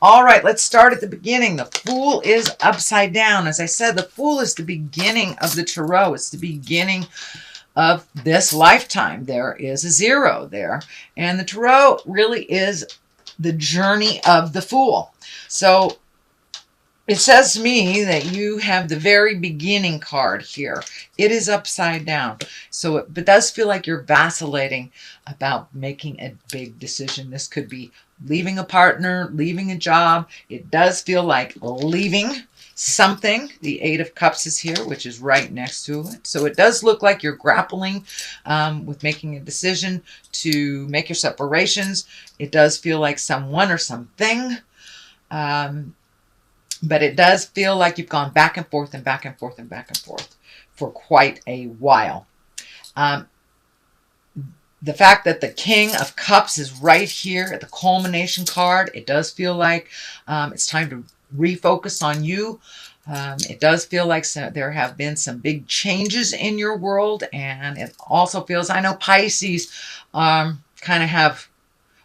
All right, let's start at the beginning. The Fool is upside down. As I said, the Fool is the beginning of the Tarot. It's the beginning of this lifetime. There is a 0 there. And the Tarot really is the journey of the Fool. So it says to me that you have the very beginning card here. It is upside down. So it does feel like you're vacillating about making a big decision. This could be leaving a partner, leaving a job. It does feel like leaving something. The 8 of Cups is here, which is right next to it. So it does look like you're grappling with making a decision to make your separations. It does feel like someone or something. But it does feel like you've gone back and forth and back and forth and back and forth for quite a while. The fact that the King of Cups is right here at the culmination card, it does feel like it's time to refocus on you. It does feel like there have been some big changes in your world. And it also feels, I know Pisces kind of have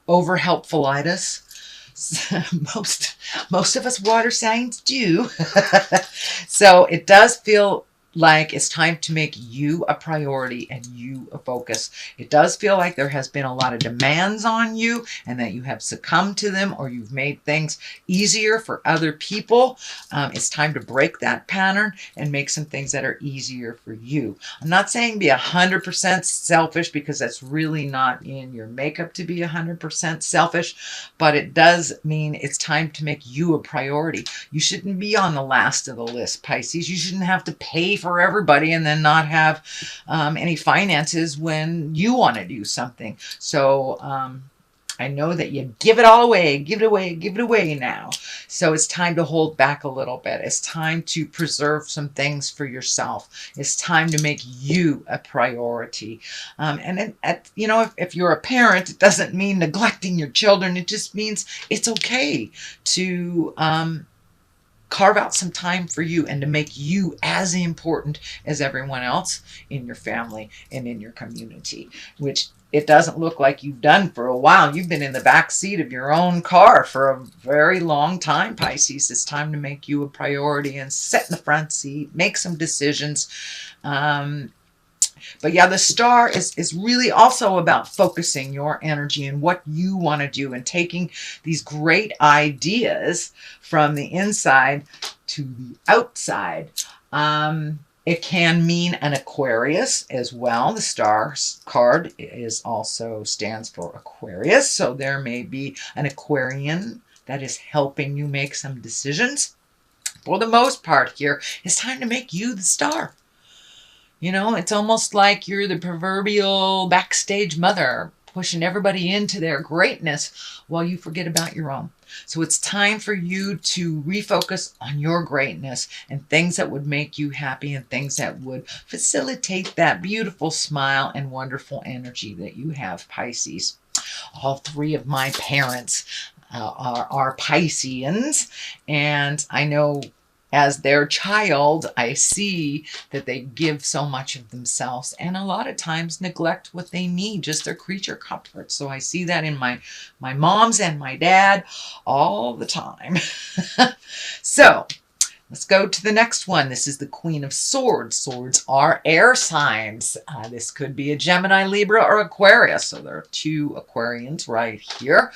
over-helpfulitis. Most of us water signs do. So it does feel like it's time to make you a priority and you a focus. It does feel like there has been a lot of demands on you and that you have succumbed to them, or you've made things easier for other people. It's time to break that pattern and make some things that are easier for you. I'm not saying be 100% selfish, because that's really not in your makeup to be 100% selfish, but it does mean it's time to make you a priority. You shouldn't be on the last of the list, Pisces. You shouldn't have to pay for everybody and then not have any finances when you want to do something. So I know that you give it all away, give it away now. So it's time to hold back a little bit. It's time to preserve some things for yourself. It's time to make you a priority. And you know, if you're a parent, it doesn't mean neglecting your children. It just means it's okay to carve out some time for you and to make you as important as everyone else in your family and in your community, which it doesn't look like you've done for a while. You've been in the back seat of your own car for a very long time, Pisces. It's time to make you a priority and sit in the front seat, make some decisions. But yeah, the Star is really also about focusing your energy and what you want to do and taking these great ideas from the inside to the outside. It can mean an Aquarius as well. The Star card stands for Aquarius. So there may be an Aquarian that is helping you make some decisions. For the most part here, it's time to make you the star. You know, it's almost like you're the proverbial backstage mother, pushing everybody into their greatness while you forget about your own. So it's time for you to refocus on your greatness and things that would make you happy and things that would facilitate that beautiful smile and wonderful energy that you have, Pisces. All 3 of my parents are Pisceans, and I know as their child, I see that they give so much of themselves and a lot of times neglect what they need, just their creature comforts. So I see that in my moms and my dad all the time. So let's go to the next one. This is the Queen of Swords. Swords are air signs. This could be a Gemini, Libra, or Aquarius. So there are 2 Aquarians right here.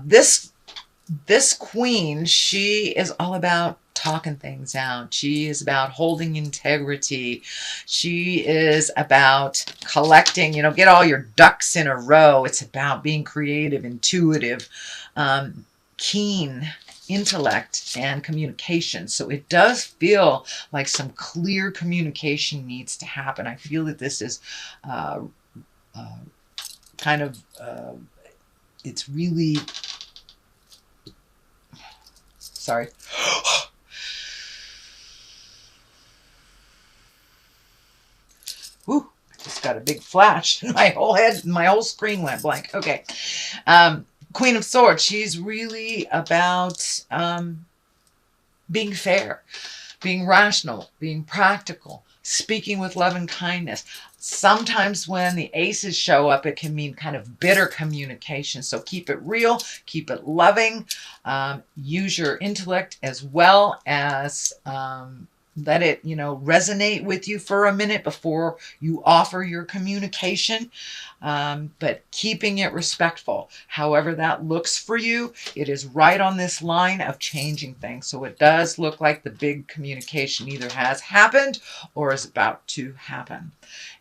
This queen, she is all about talking things out. She is about holding integrity. She is about collecting, get all your ducks in a row. It's about being creative, intuitive, keen intellect and communication. So it does feel like some clear communication needs to happen. I feel that this is it's really, sorry. Whew, I just got a big flash. My whole screen went blank. Okay. Queen of Swords, she's really about being fair, being rational, being practical, speaking with love and kindness. Sometimes when the aces show up, it can mean kind of bitter communication. So keep it real, keep it loving, use your intellect as well as let it, resonate with you for a minute before you offer your communication. But keeping it respectful, however that looks for you, it is right on this line of changing things. So it does look like the big communication either has happened or is about to happen.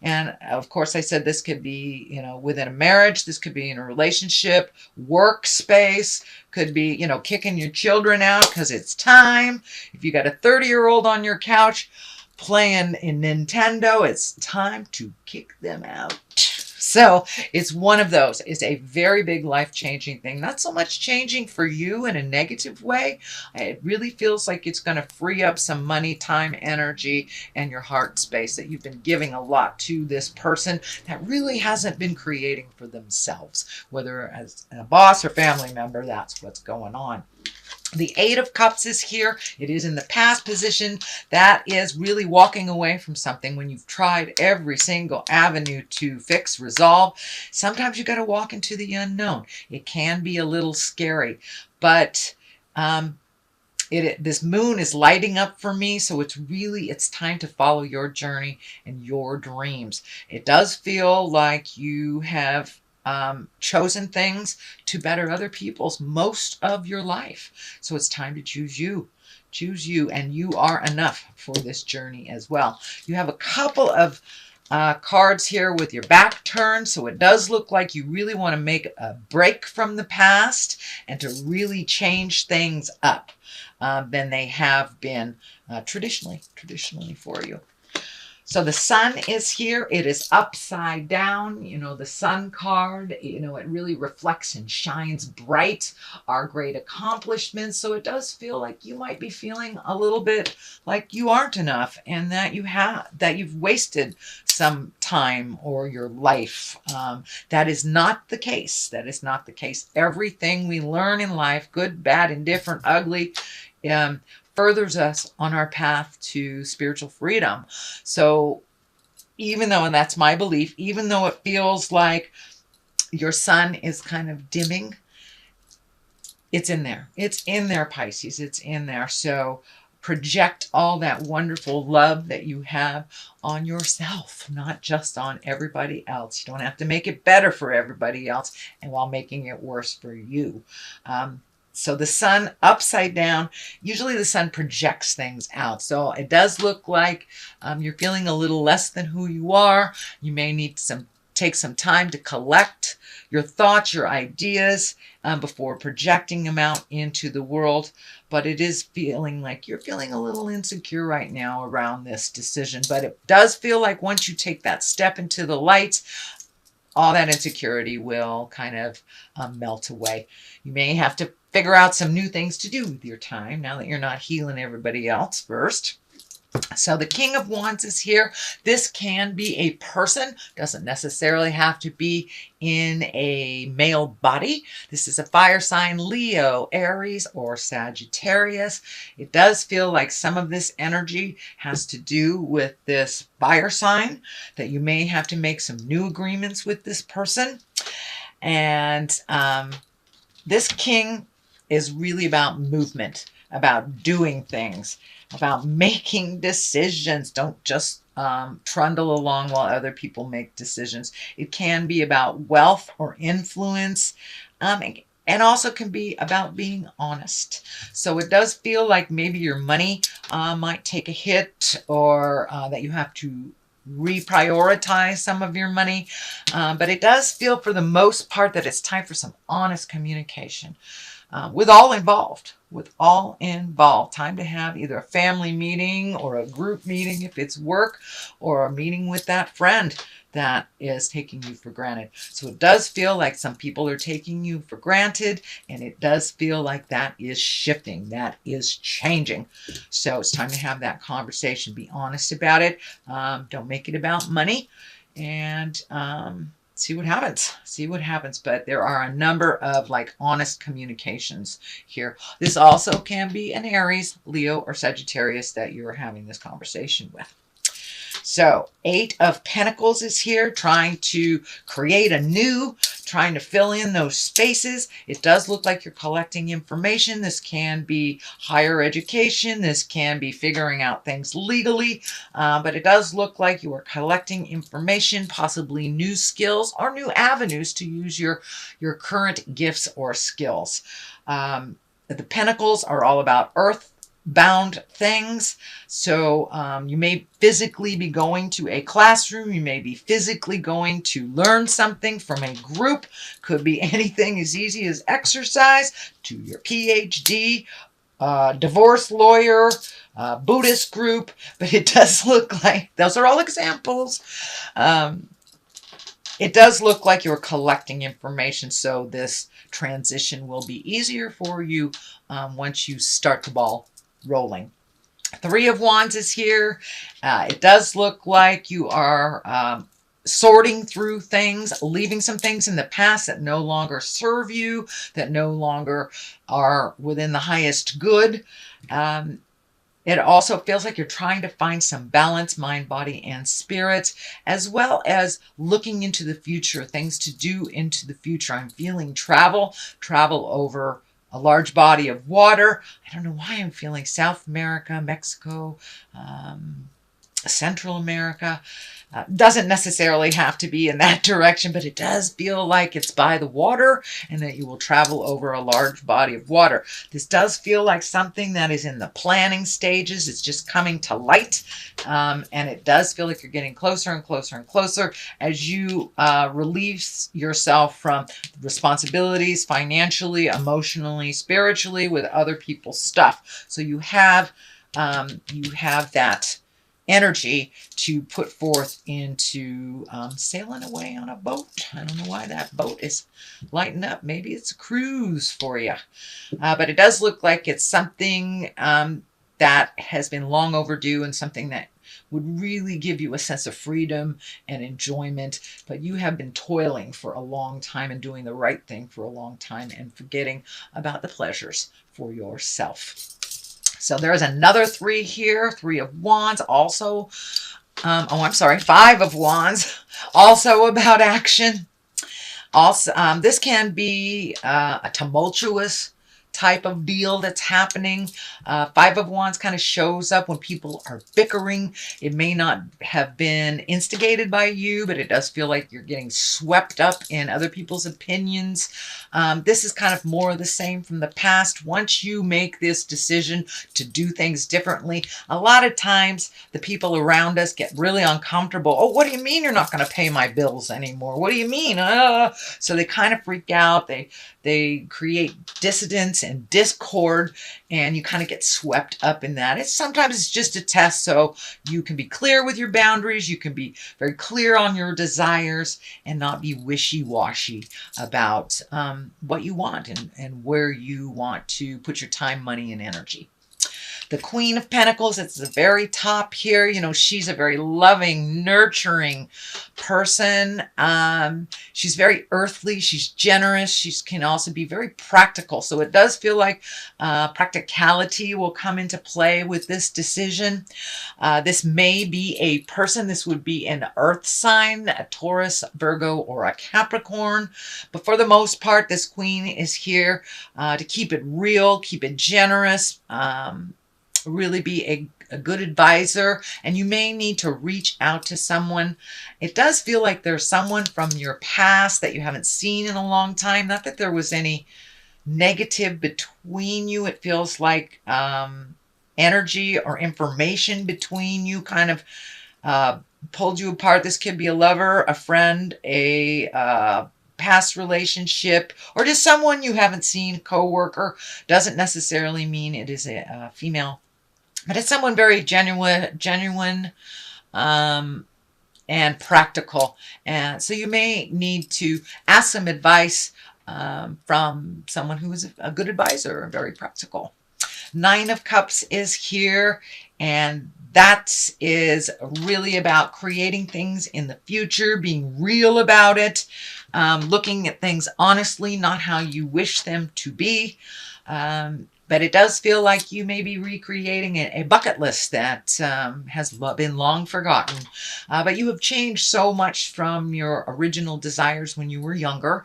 And of course, I said this could be, within a marriage, this could be in a relationship, workspace, could be, kicking your children out because it's time. If you got a 30-year-old on your couch playing in Nintendo, it's time to kick them out. So it's one of those. It's a very big life-changing thing. Not so much changing for you in a negative way. It really feels like it's going to free up some money, time, energy, and your heart space that you've been giving a lot to this person that really hasn't been creating for themselves. Whether as a boss or family member, that's what's going on. The Eight of Cups is here. It is in the past position. That is really walking away from something when you've tried every single avenue to fix, resolve. Sometimes you got to walk into the unknown. It can be a little scary, but this moon is lighting up for me, so it's time to follow your journey and your dreams. It does feel like you have chosen things to better other people's most of your life. So it's time to choose you. Choose you, and you are enough for this journey as well. You have a couple of cards here with your back turned, so it does look like you really want to make a break from the past and to really change things up than they have been traditionally for you. So the sun is here. It is upside down. The sun card, it really reflects and shines bright our great accomplishments. So it does feel like you might be feeling a little bit like you aren't enough and that you've wasted some time or your life. That is not the case. That is not the case. Everything we learn in life, good, bad, indifferent, ugly, furthers us on our path to spiritual freedom. So even though, and that's my belief, even though it feels like your sun is kind of dimming, it's in there. It's in there, Pisces. It's in there. So project all that wonderful love that you have on yourself, not just on everybody else. You don't have to make it better for everybody else and while making it worse for you. So the sun upside down, usually the sun projects things out. So it does look like you're feeling a little less than who you are. You may need take some time to collect your thoughts, your ideas before projecting them out into the world. But it is feeling like you're feeling a little insecure right now around this decision. But it does feel like once you take that step into the light, all that insecurity will kind of melt away. You may have to figure out some new things to do with your time now that you're not healing everybody else first. So the King of Wands is here. This can be a person, doesn't necessarily have to be in a male body. This is a fire sign, Leo, Aries, or Sagittarius. It does feel like some of this energy has to do with this fire sign, that you may have to make some new agreements with this person. And this king is really about movement, about doing things, about making decisions. Don't just trundle along while other people make decisions. It can be about wealth or influence, and also can be about being honest. So it does feel like maybe your money might take a hit, or that you have to reprioritize some of your money. But it does feel for the most part that it's time for some honest communication. With all involved, time to have either a family meeting or a group meeting if it's work, or a meeting with that friend that is taking you for granted. So it does feel like some people are taking you for granted, and it does feel like that is shifting, that is changing. So it's time to have that conversation. Be honest about it. Don't make it about money, and see what happens. But there are a number of honest communications here. This also can be an Aries, Leo, or Sagittarius that you're having this conversation with. So 8 of Pentacles is here, trying to create anew, trying to fill in those spaces. It does look like you're collecting information. This can be higher education. This can be figuring out things legally. But it does look like you are collecting information, possibly new skills or new avenues to use your current gifts or skills. The Pentacles are all about earth-bound things. So you may physically be going to a classroom. You may be physically going to learn something from a group. Could be anything as easy as exercise to your PhD, divorce lawyer, Buddhist group. But it does look like, those are all examples. It does look like you're collecting information, so this transition will be easier for you once you start the ball rolling. 3 of Wands is here. It does look like you are sorting through things, leaving some things in the past that no longer serve you, that no longer are within the highest good. It also feels like you're trying to find some balance, mind, body, and spirit, as well as looking into the future, things to do into the future. I'm feeling travel over a large body of water. I don't know why I'm feeling South America, Mexico, Central America. Doesn't necessarily have to be in that direction, but it does feel like it's by the water and that you will travel over a large body of water. This does feel like something that is in the planning stages. It's just coming to light, and it does feel like you're getting closer and closer and closer as you release yourself from responsibilities financially, emotionally, spiritually, with other people's stuff. So you have that energy to put forth into sailing away on a boat. I don't know why that boat is lighting up. Maybe it's a cruise for you. But it does look like it's something that has been long overdue and something that would really give you a sense of freedom and enjoyment. But you have been toiling for a long time and doing the right thing for a long time and forgetting about the pleasures for yourself. So there's another 3 here, 3 of Wands, also, 5 of Wands, also about action. Also, this can be a tumultuous type of deal that's happening. 5 of Wands kind of shows up when people are bickering. It may not have been instigated by you, but it does feel like you're getting swept up in other people's opinions. This is kind of more of the same from the past. Once you make this decision to do things differently, a lot of times the people around us get really uncomfortable. Oh, what do you mean you're not going to pay my bills anymore? What do you mean? So they kind of freak out. They create dissidence and discord, and you kind of get swept up in that. Sometimes it's just a test, so you can be clear with your boundaries. You can be very clear on your desires and not be wishy-washy about what you want and where you want to put your time, money, and energy. The Queen of Pentacles, it's the very top here. You know, she's a very loving, nurturing person. She's very earthly. She's generous. She can also be very practical. So it does feel like practicality will come into play with this decision. This may be a person. This would be an earth sign, a Taurus, Virgo, or a Capricorn. But for the most part, this Queen is here to keep it real, keep it generous, really be a good advisor, and you may need to reach out to someone. It does feel like there's someone from your past that you haven't seen in a long time. Not that there was any negative between you. It feels like energy or information between you kind of pulled you apart. This could be a lover, a friend, a past relationship, or just someone you haven't seen, co-worker. Doesn't necessarily mean it is a female, but it's someone very genuine and practical. And so you may need to ask some advice from someone who is a good advisor and very practical. 9 of Cups is here, and that is really about creating things in the future, being real about it. looking at things honestly, not how you wish them to be. But it does feel like you may be recreating a bucket list that has been long forgotten. But you have changed so much from your original desires when you were younger.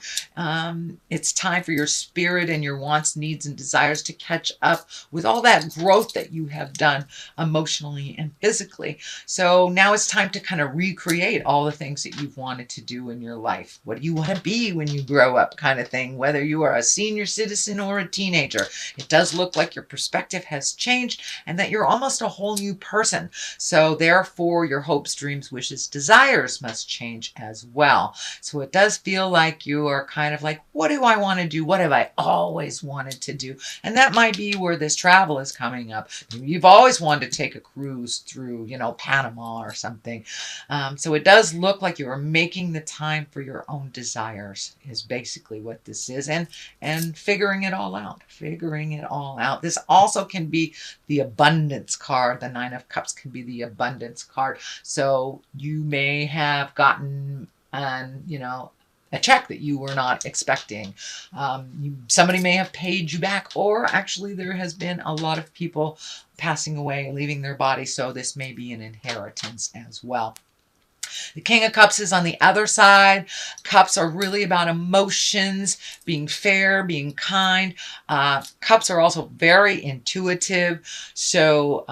It's time for your spirit and your wants, needs, and desires to catch up with all that growth that you have done emotionally and physically. So now it's time to kind of recreate all the things that you've wanted to do in your life. What do you want to be when you grow up, kind of thing, whether you are a senior citizen or a teenager. It does look like your perspective has changed and that you're almost a whole new person. So therefore, your hopes, dreams, wishes, desires must change as well. So it does feel like you are kind of like, what do I want to do? What have I always wanted to do? And that might be where this travel is coming up. You've always wanted to take a cruise through, Panama or something. So it does look like you are making the time for your own desires is basically what this is. And figuring it all out. This also can be the abundance card. The Nine of Cups can be the abundance card. So you may have gotten a check that you were not expecting. Somebody may have paid you back, or actually there has been a lot of people passing away, leaving their body. So this may be an inheritance as well. The King of Cups is on the other side. Cups are really about emotions, being fair, being kind. Cups are also very intuitive. So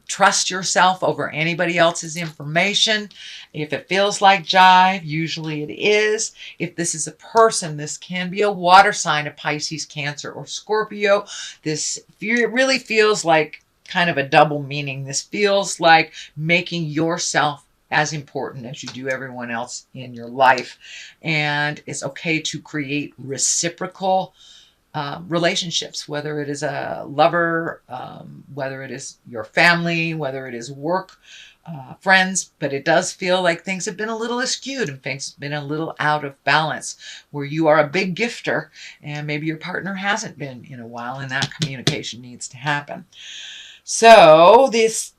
trust yourself over anybody else's information. If it feels like jive, usually it is. If this is a person, this can be a water sign, a Pisces, Cancer, or Scorpio. It really feels like kind of a double meaning. This feels like making yourself as important as you do everyone else in your life. And it's okay to create reciprocal relationships, whether it is a lover, whether it is your family, whether it is work, friends. But it does feel like things have been a little askewed and things have been a little out of balance, where you are a big gifter and maybe your partner hasn't been in a while, and that communication needs to happen. So this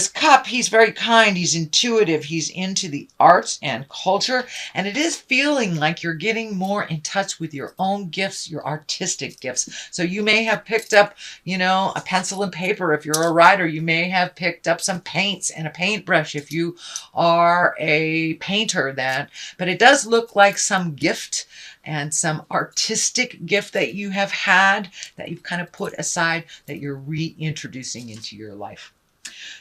cup, he's very kind, he's intuitive, he's into the arts and culture, and it is feeling like you're getting more in touch with your own gifts, your artistic gifts. So you may have picked up, a pencil and paper if you're a writer. You may have picked up some paints and a paintbrush if you are a painter. But it does look like some gift and some artistic gift that you have had, that you've kind of put aside, that you're reintroducing into your life.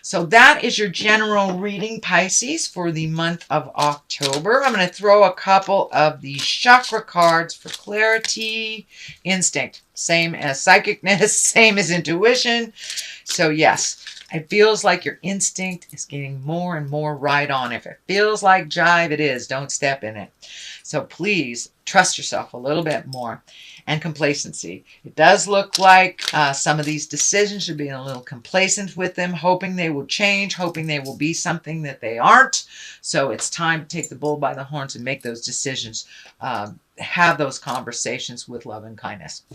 So that is your general reading, Pisces, for the month of October. I'm going to throw a couple of the chakra cards for clarity. Instinct, same as psychicness, same as intuition. So yes, it feels like your instinct is getting more and more right on. If it feels like jive, it is. Don't step in it. So please trust yourself a little bit more. And complacency. It does look like some of these decisions are being a little complacent with them, hoping they will change, hoping they will be something that they aren't. So it's time to take the bull by the horns and make those decisions. Have those conversations with love and kindness.